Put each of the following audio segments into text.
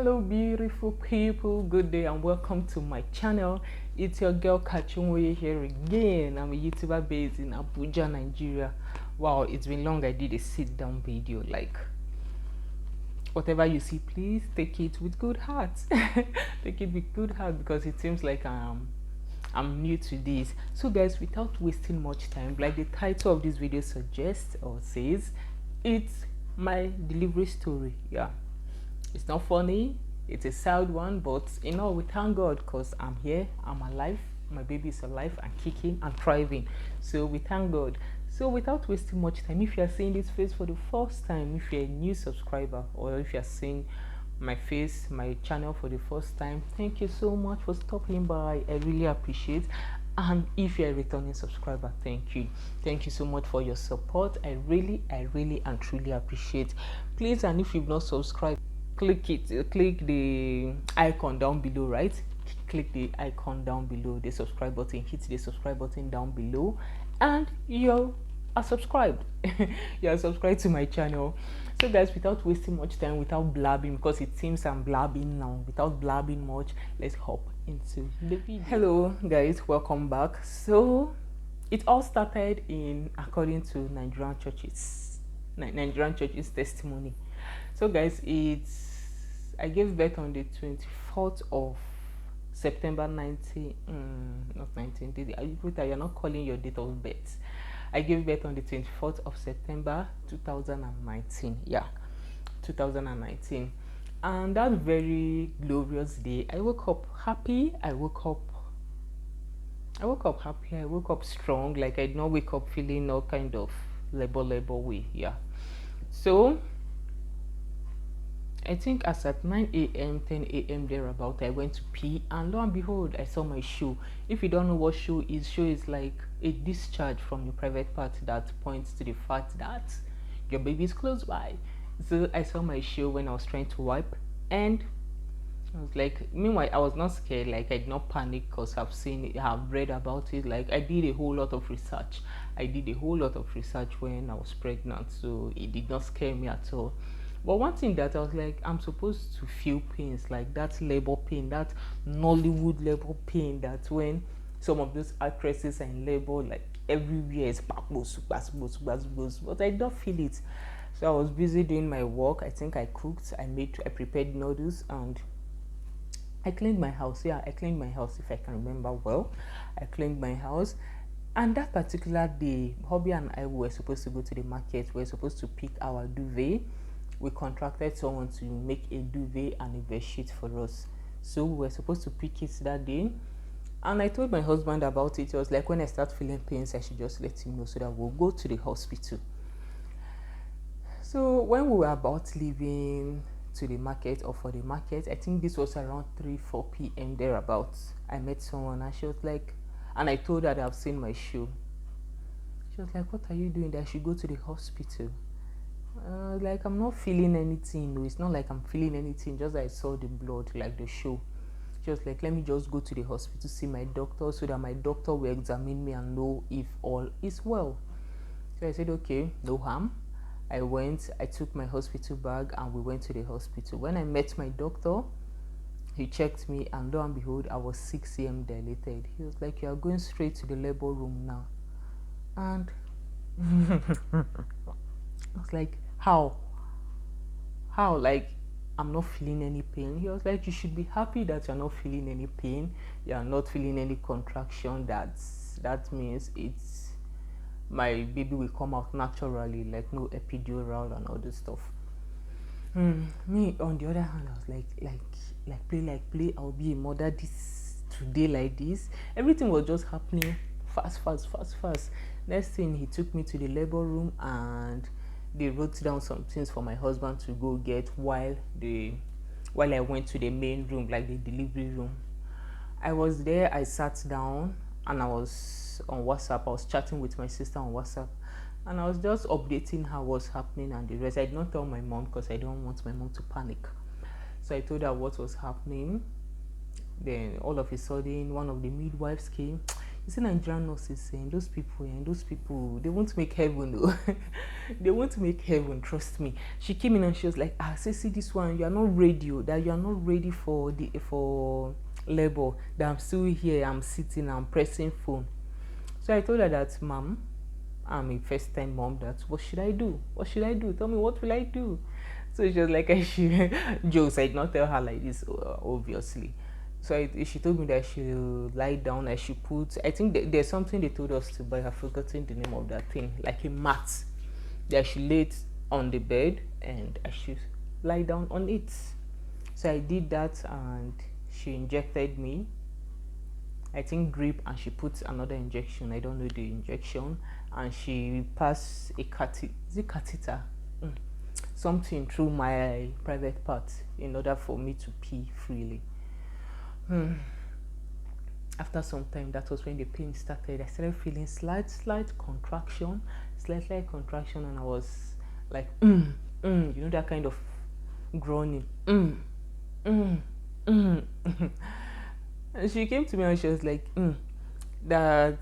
Hello beautiful people, good day and welcome to my channel. It's your girl Kachy Nwoye here again. I'm a YouTuber based in Abuja, Nigeria. Wow, it's been long I did a sit down video. Like, whatever you see, please take it with good heart. Take it with good heart because it seems like I'm new to this. So guys, without wasting much time, like the title of this video suggests or says, it's my delivery story. Yeah, it's not funny, it's a sad one, but we thank God because I'm here, I'm alive, my baby is alive and kicking and thriving. So we thank God. So without wasting much time, if you are seeing this face for the first time, if you're a new subscriber, or if you're seeing my face, my channel for the first time, thank you so much for stopping by. I really appreciate. And if you're a returning subscriber, thank you so much for your support. I really and truly appreciate. Please, and if you've not subscribed, click the icon down below, right? Click the icon down below, the subscribe button, hit the subscribe button down below, and you are subscribed. You are subscribed to my channel. So guys, without wasting much time, without blabbing, because it seems I'm blabbing now, without blabbing much, let's hop into the video. Hello guys, welcome back. So it all started in according to Nigerian churches testimony. So guys, I gave birth on the 24th of September 19 not 19, you're not calling your date of birth. I gave birth on the 24th of September 2019. Yeah, 2019. And that very glorious day, I woke up happy, I woke up happy, I woke up strong. Like, I did not wake up feeling all kind of labor way. Yeah. So I think as at 9 a.m., 10 a.m. thereabout, I went to pee, and lo and behold, I saw my shoe. If you don't know what shoe is like a discharge from your private part that points to the fact that your baby is close by. So I saw my shoe when I was trying to wipe, and I was like, meanwhile, I was not scared. Like, I did not panic because I've read about it. Like, I did a whole lot of research. When I was pregnant, so it did not scare me at all. But one thing that I was like, I'm supposed to feel pains, like that labor pain, that Nollywood labor pain, that when some of those actresses are in labor, like everywhere is but I don't feel it. So I was busy doing my work. I think I cooked, I prepared noodles, and I cleaned my house. Yeah, I cleaned my house, if I can remember well. I cleaned my house. And that particular day, Hobby and I were supposed to go to the market. We were supposed to pick our duvet. We contracted someone to make a duvet and a bed sheet for us. So we were supposed to pick it that day. And I told my husband about it. It was like, when I start feeling pains, I should just let him know so that we'll go to the hospital. So when we were about leaving to the market or for the market, I think this was around 3-4 p.m. thereabouts, I met someone, and she was like, and I told her that I've seen my shoe. She was like, what are you doing? That I should go to the hospital. Like, I'm not feeling anything. No, it's not like I'm feeling anything, just I saw the blood, like the shoe. She was like, let me just go to the hospital, see my doctor, so that my doctor will examine me and know if all is well. So I said, okay, no harm. I went, I took my hospital bag, and we went to the hospital. When I met my doctor, he checked me, and lo and behold, I was 6 cm dilated. He was like, you are going straight to the labor room now. And I was like, how? Like, I'm not feeling any pain. He was like, you should be happy that you're not feeling any pain. You're not feeling any contraction. That means my baby will come out naturally, like no epidural and all this stuff. Me, on the other hand, I was like play, I'll be a mother this today, like this. Everything was just happening fast. Next thing, he took me to the labor room, and they wrote down some things for my husband to go get while I went to the main room, like the delivery room. I was there, I sat down, and I was on WhatsApp. I was chatting with my sister on WhatsApp, and I was just updating her what's happening and the rest. I did not tell my mom because I don't want my mom to panic. So I told her what was happening. Then all of a sudden, one of the midwives came. You see Nigerian nurses saying those people, they won't make heaven though. They won't make heaven, trust me. She came in and she was like, see this one, you are not ready, that you are not ready for labor, that I'm still here, I'm sitting, I'm pressing phone. So I told her that, ma'am, I'm a first time mom, that what should I do? What should I do? Tell me, what will I do? So she was like, I should jokes. I did not tell her like this, obviously. So she told me that I should lie down. I should put. I think there's something they told us to buy. I've forgotten the name of that thing, like a mat. That I should lay it on the bed and I should lie down on it. So I did that, and she injected me. I think drip, and she put another injection. I don't know the injection, and she passed a catheter, something through my private part in order for me to pee freely. After some time, that was when the pain started. I started feeling slight contraction, and I was like, that kind of groaning. And she came to me and she was like, that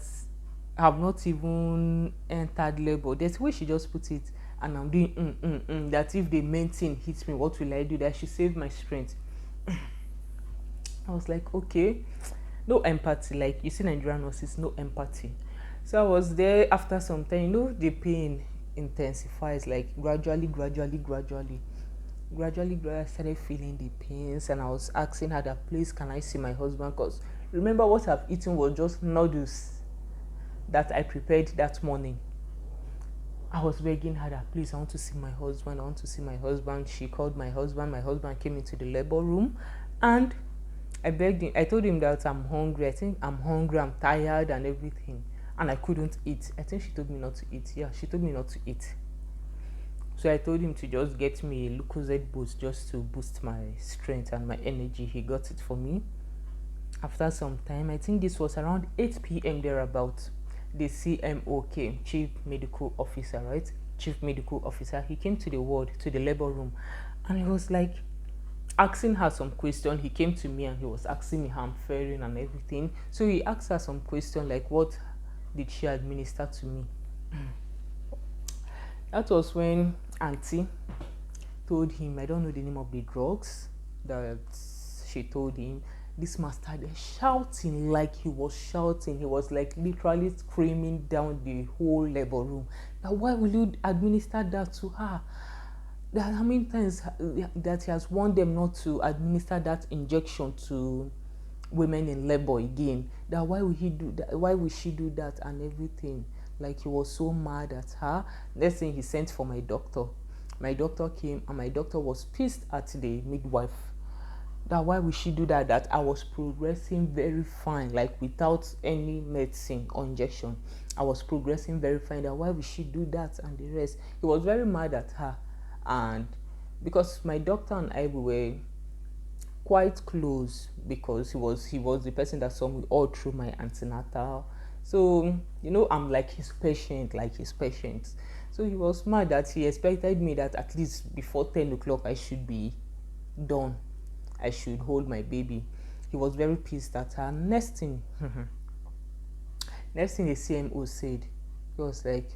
have not even entered labor. That's where she just put it, and I'm doing that if the main thing hits me, what will I do? That she saved my strength. I was like, okay, no empathy. Like, you see Nigerian nurses, no empathy. So I was there. After some time, the pain intensifies, like gradually. I started feeling the pains, and I was asking her that, please, can I see my husband? Because remember, what I've eaten was just noodles that I prepared that morning. I was begging her that, please, I want to see my husband. She called my husband. My husband came into the labor room, and I begged him. I told him that I'm hungry. I think I'm hungry, I'm tired and everything. And I couldn't eat. I think she told me not to eat. Yeah, she told me not to eat. So I told him to just get me a Lucozade boost just to boost my strength and my energy. He got it for me. After some time, I think this was around 8 p.m. thereabout, the CMO came, Chief Medical Officer, right? Chief Medical Officer. He came to the ward, to the labor room, and he was like asking her some question. He came to me and he was asking me how I'm faring and everything. So he asked her some question like, what did she administer to me? That was when Auntie told him, I don't know the name of the drugs that she told him. This man started shouting, like he was shouting. He was like literally screaming down the whole labor room. Now, why will you administer that to her? That how many times that he has warned them not to administer that injection to women in labor again. That why will he do that? Why will she do that and everything? Like, he was so mad at her. Next thing, he sent for my doctor. My doctor came, and my doctor was pissed at the midwife. That why would she do that? That I was progressing very fine, like without any medicine or injection. I was progressing very fine. That why would she do that and the rest? He was very mad at her, and because my doctor and I were quite close, because he was the person that saw me all through my antenatal. So I'm like his patient, So he was mad that he expected me that at least before 10 o'clock I should be done. I should hold my baby. He was very pissed at her. Next thing the CMO said, he was like,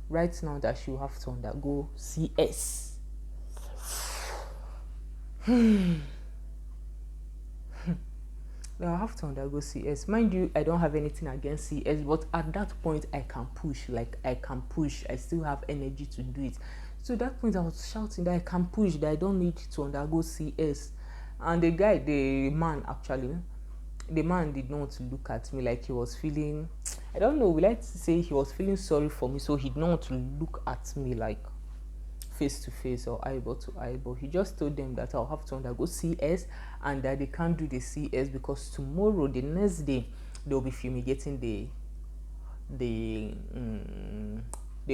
right now that she will have to undergo CS. I have to undergo CS. Mind you, I don't have anything against CS, but at that point I can push. I still have energy to do it. So at that point I was shouting that I can push, that I don't need to undergo CS. And the man did not look at me, like he was feeling, I don't know, we like to say he was feeling sorry for me, so he did not look at me like face to face or eyeball to eyeball. He just told them that I'll have to undergo CS, and that they can't do the CS because tomorrow, the next day, they'll be fumigating the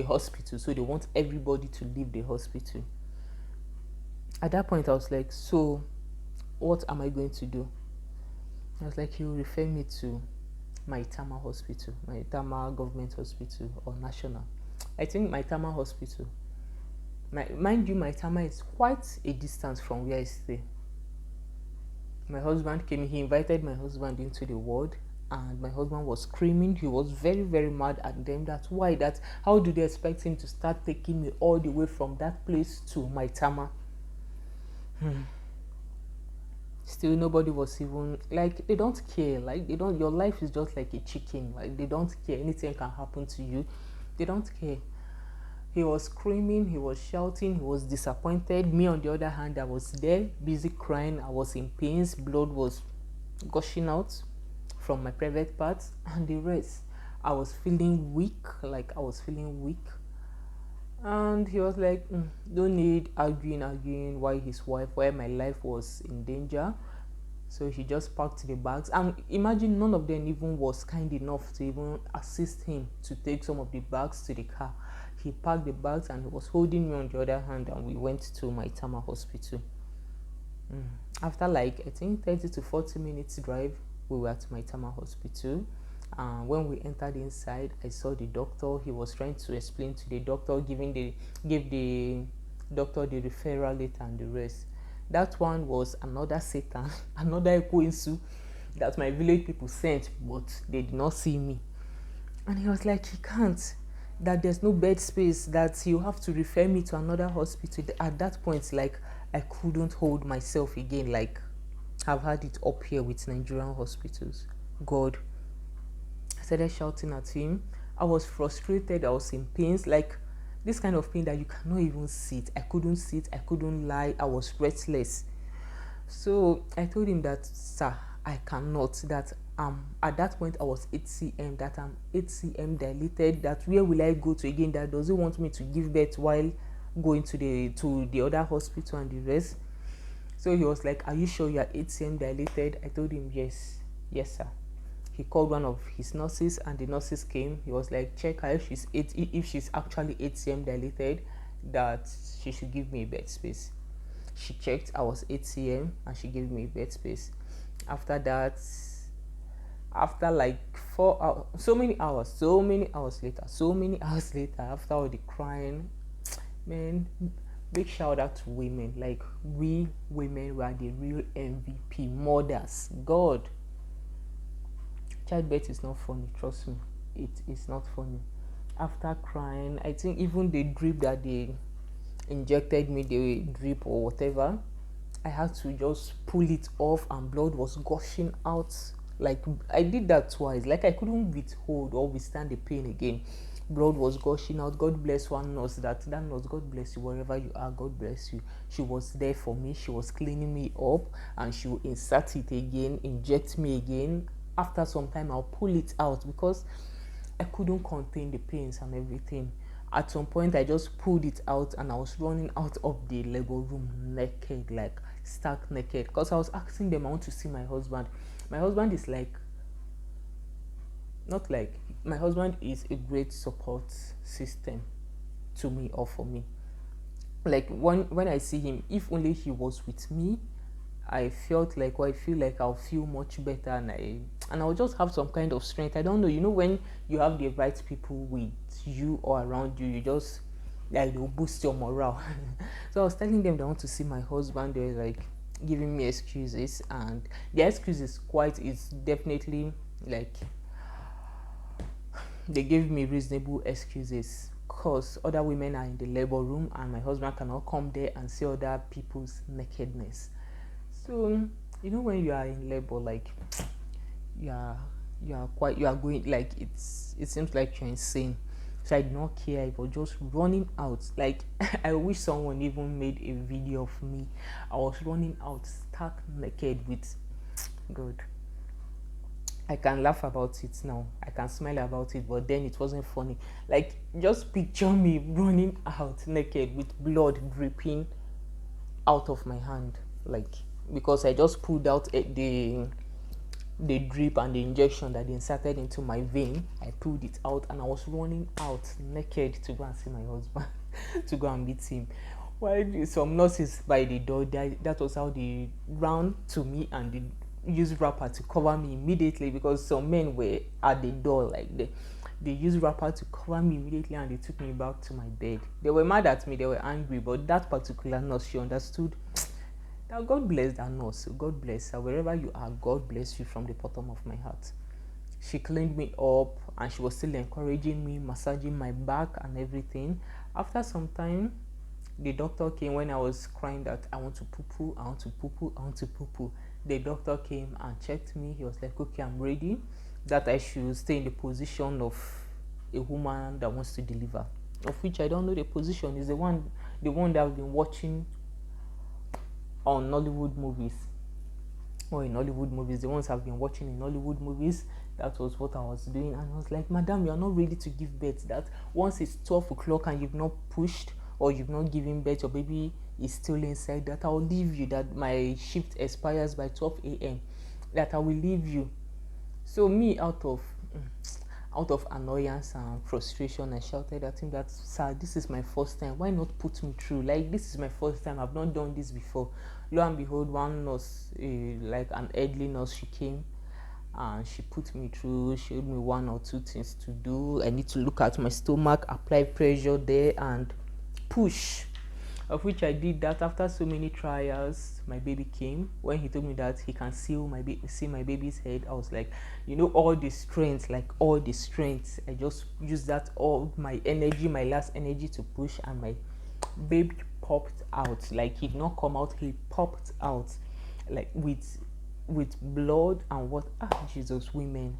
hospital. So they want everybody to leave the hospital. At that point I was like, so what am I going to do? I was like, you refer me to my Tama hospital, my Tama government hospital or national. I think my Tama hospital. Mind you, my Tama is quite a distance from where I stay. My husband came, he invited my husband into the ward, and my husband was screaming. He was very, very mad at them. That's why, that how do they expect him to start taking me all the way from that place to my tama? Still, nobody was even like, they don't care. Like, they don't, your life is just like a chicken. Like, they don't care. Anything can happen to you. They don't care. He was screaming, he was shouting, he was disappointed. Me, on the other hand, I was there, busy crying. I was in pains, blood was gushing out from my private parts, and the rest. I was feeling weak, like I was feeling weak. And he was like, don't need arguing why his wife, why my life was in danger. So he just packed the bags. And imagine, none of them even was kind enough to even assist him to take some of the bags to the car. He packed the bags and he was holding me on the other hand, and we went to my Tama hospital. After like, I think 30 to 40 minutes drive, we were at my Tama hospital. When we entered inside, I saw the doctor. He was trying to explain to the doctor, gave the doctor the referral letter and the rest. That one was another Satan, another Ekwensu that my village people sent, but they did not see me. And he was like, he can't, that there's no bed space, that you have to refer me to another hospital. At that point, like, I couldn't hold myself again. Like, I've had it up here with Nigerian hospitals. God. I started shouting at him. I was frustrated. I was in pains. Like, this kind of pain that you cannot even sit. I couldn't sit. I couldn't lie. I was breathless. So I told him that, sir, I cannot. That at that point I was 8 cm. That I'm 8 cm dilated. That where will I go to again? That does he want me to give birth while going to the other hospital and the rest? So he was like, are you sure you are 8 cm dilated? I told him, yes, sir. He called one of his nurses, and the nurses came. He was like, check her if she's actually 8 cm dilated, that she should give me a bed space. She checked, I was 8 cm, and she gave me a bed space. After that, after like 4 hours, so many hours later, after all the crying, man, big shout out to women. Like, we women were the real MVP mothers. God, childbirth is not funny, trust me, it is not funny. After crying, I think even the drip that they injected me, the drip or whatever, I had to just pull it off, and blood was gushing out. Like, I did that twice. Like, I couldn't withhold or withstand the pain again. Blood was gushing out. God bless one nurse. That nurse, God bless you wherever you are. God bless you. She was there for me. She was cleaning me up, and she would insert it again, inject me again. After some time, I'll pull it out because I couldn't contain the pains and everything. At some point, I just pulled it out, and I was running out of the labor room naked, like stark naked, because I was asking them, I want to see my husband. My husband is like, not like, my husband is a great support system to me or for me. Like, when I see him, if only he was with me, I felt like, or I feel like I'll feel much better, and I'll just have some kind of strength. I don't know, when you have the right people with you or around you, you just, like, they'll boost your morale. So I was telling them that I want to see my husband. They were like giving me excuses, and the excuse is definitely like, they gave me reasonable excuses because other women are in the labor room, and my husband cannot come there and see other people's nakedness. So, when you are in labor, like, you are going, like, it seems like you're insane. So I did not care. I was just running out. Like, I wish someone even made a video of me. I was running out stark naked with God. I can laugh about it now. I can smile about it, but then it wasn't funny. Like, just picture me running out naked with blood dripping out of my hand. Like, because I just pulled out the drip and the injection that they inserted into my vein. I pulled it out, and I was running out naked to go and see my husband, to go and meet him. While some nurses by the door, that was how they ran to me, and they used wrapper to cover me immediately, because some men were at the door. Like, they used wrapper to cover me immediately, and they took me back to my bed. They were mad at me, they were angry, but that particular nurse, she understood. Now, God bless that nurse. God bless her. Wherever you are, God bless you from the bottom of my heart. She cleaned me up and she was still encouraging me, massaging my back and everything. After some time, the doctor came when I was crying that I want to poo poo, I want to poo poo, I want to poo poo. The doctor came and checked me. He was like, okay, I'm ready. That I should stay in the position of a woman that wants to deliver. Of which I don't know the position. Is the one that I've been watching on Nollywood movies. Or in Hollywood movies, the ones I've been watching in Hollywood movies. That was what I was doing, and I was like, madam, you are not ready to give birth. That once it's 12 o'clock and you've not pushed or you've not given birth, your baby is still inside, that I'll leave you, that my shift expires by 12 a.m., that I will leave you. So me, out of annoyance and frustration, I shouted at him that, sir, this is my first time, why not put me through? Like, this is my first time, I've not done this before. Lo and behold, one nurse, like an elderly nurse, she came and she put me through, showed me one or two things to do. I need to look at my stomach, apply pressure there and push, of which I did that. After so many trials, my baby came. When he told me that he can see my baby's head, I was like, all the strength, I just used that, all my energy, my last energy, to push, and my baby popped out. Like, he did not come out, he popped out, like with blood and what, Jesus, women,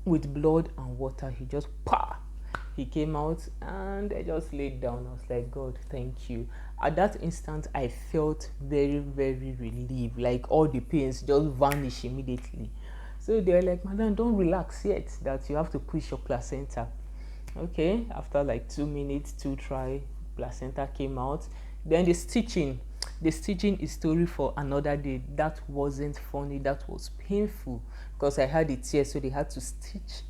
with blood and water. He just he came out, and I just laid down. I was like, God, thank you. At that instant, I felt very, very relieved. Like, all the pains just vanished immediately. So they're like, madam, don't relax yet, that you have to push your placenta. Okay, after like 2 minutes, to try, placenta came out. Then the stitching is story for another day. That wasn't funny, that was painful, because I had it here, so they had to stitch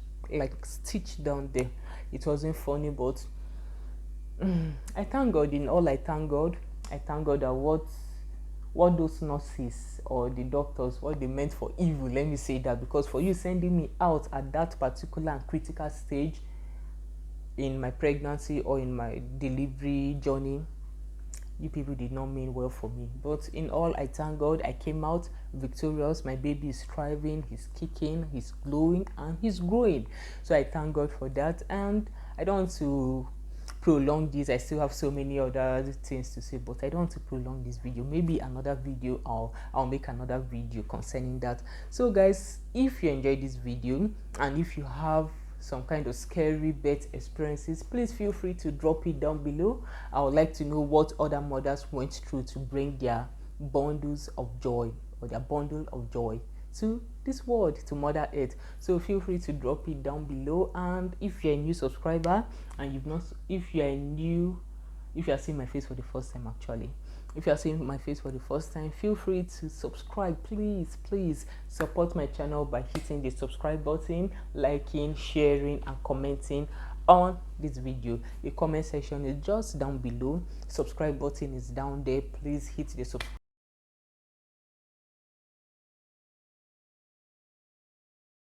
down there. It wasn't funny, but I thank God. In all, I thank God. I thank God that what those nurses or the doctors, what they meant for evil, let me say that, because for you sending me out at that particular and critical stage in my pregnancy or in my delivery journey, you people did not mean well for me. But in all, I thank God, I came out victorious. My baby is thriving, he's kicking, he's glowing, and he's growing. So I thank God for that. And I don't want to prolong this. I still have so many other things to say, but I don't want to prolong this video. Maybe another video, or I'll make another video concerning that. So guys, if you enjoyed this video, and if you have some kind of scary birth experiences, please feel free to drop it down below. I would like to know what other mothers went through to bring their bundles of joy, or their bundle of joy, to this world, to Mother Earth. So feel free to drop it down below. And if you're a new subscriber, and if you are seeing my face for the first time, actually, if you are seeing my face for the first time, feel free to subscribe. Please support my channel by hitting the subscribe button, liking, sharing, and commenting on this video. The comment section is just down below, subscribe button is down there. Please hit the subscribe